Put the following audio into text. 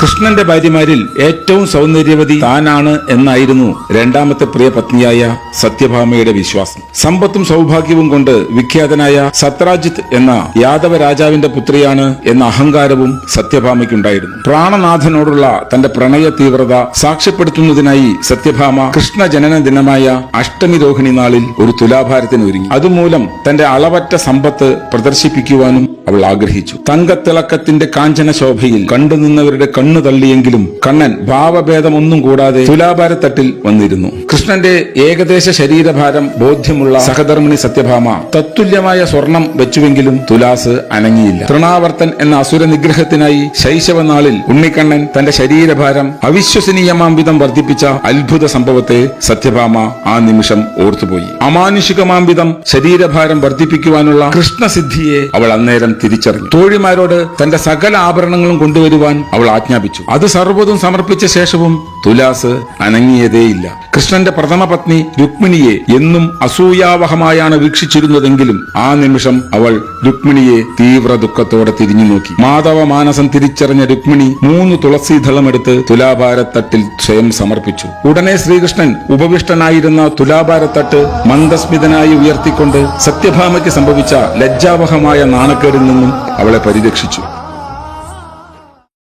കൃഷ്ണന്റെ ഭാര്യമാരിൽ ഏറ്റവും സൗന്ദര്യവതി താനാണ് എന്നായിരുന്നു രണ്ടാമത്തെ പ്രിയ പത്നിയായ സത്യഭാമയുടെ വിശ്വാസം. സമ്പത്തും സൗഭാഗ്യവും കൊണ്ട് വിഖ്യാതനായ സത്രാജിത്ത് എന്ന യാദവ രാജാവിന്റെ പുത്രിയാണ് എന്ന അഹങ്കാരവും സത്യഭാമയ്ക്കുണ്ടായിരുന്നു. പ്രാണനാഥനോടുള്ള തന്റെ പ്രണയ തീവ്രത സാക്ഷ്യപ്പെടുത്തുന്നതിനായി സത്യഭാമ കൃഷ്ണ ജനന ദിനമായ അഷ്ടമി രോഹിണി നാളിൽ ഒരു തുലാഭാരത്തിന് ഒരുങ്ങി. അതുമൂലം തന്റെ അളവറ്റ സമ്പത്ത് പ്രദർശിപ്പിക്കുവാനും അവൾ ആഗ്രഹിച്ചു. തങ്കത്തിളക്കത്തിന്റെ കാഞ്ചന ശോഭയിൽ കണ്ടുനിന്നവരുടെ കണ്ണു തള്ളിയെങ്കിലും കണ്ണൻ ഭാവഭേദമൊന്നും കൂടാതെ തുലാഭാരത്തട്ടിൽ വന്നിരുന്നു. കൃഷ്ണന്റെ ഏകദേശ ശരീരഭാരം ബോധ്യമുള്ള സഹധർമ്മിണി സത്യഭാമ തത്തുല്യമായ സ്വർണം വെച്ചുവെങ്കിലും തുലാസ് അനങ്ങിയില്ല. തൃണാവർത്തൻ എന്ന അസുര നിഗ്രഹത്തിനായി ശൈശവനാളിൽ ഉണ്ണിക്കണ്ണൻ തന്റെ ശരീരഭാരം അവിശ്വസനീയമാംവിധം വർദ്ധിപ്പിച്ച അത്ഭുത സംഭവത്തെ സത്യഭാമ ആ നിമിഷം ഓർത്തുപോയി. അമാനുഷികമാംവിധം ശരീരഭാരം വർദ്ധിപ്പിക്കുവാനുള്ള കൃഷ്ണസിദ്ധിയെ അവൾ അന്നേരം തിരിച്ചറിഞ്ഞു. തോഴിമാരോട് തന്റെ സകല ആഭരണങ്ങളും കൊണ്ടുവരുവാൻ അവൾ ആജ്ഞാപിച്ചു. അത് സർവ്വതും സമർപ്പിച്ച ശേഷവും തുലാസ് അനങ്ങിയതേയില്ല. കൃഷ്ണന്റെ പ്രഥമ പത്നി രുക്മിണിയെ എന്നും അസൂയാവഹമായാണ് വീക്ഷിച്ചിരുന്നതെങ്കിലും ആ നിമിഷം അവൾ രുക്മിണിയെ തീവ്ര ദുഃഖത്തോടെ തിരിഞ്ഞു നോക്കി. മാധവ മാനസം തിരിച്ചറിഞ്ഞ രുക്മിണി 3 തുളസീദളമെടുത്ത് തുലാഭാരത്തട്ടിൽ സ്വയം സമർപ്പിച്ചു. ഉടനെ ശ്രീകൃഷ്ണൻ ഉപവിഷ്ടനായിരുന്ന തുലാഭാരത്തട്ട് മന്ദസ്മിതനായി ഉയർത്തിക്കൊണ്ട് സത്യഭാമയ്ക്ക് സംഭവിച്ച ലജ്ജാവഹമായ നാണക്കേടിൽ നിന്നും അവളെ പരിരക്ഷിച്ചു.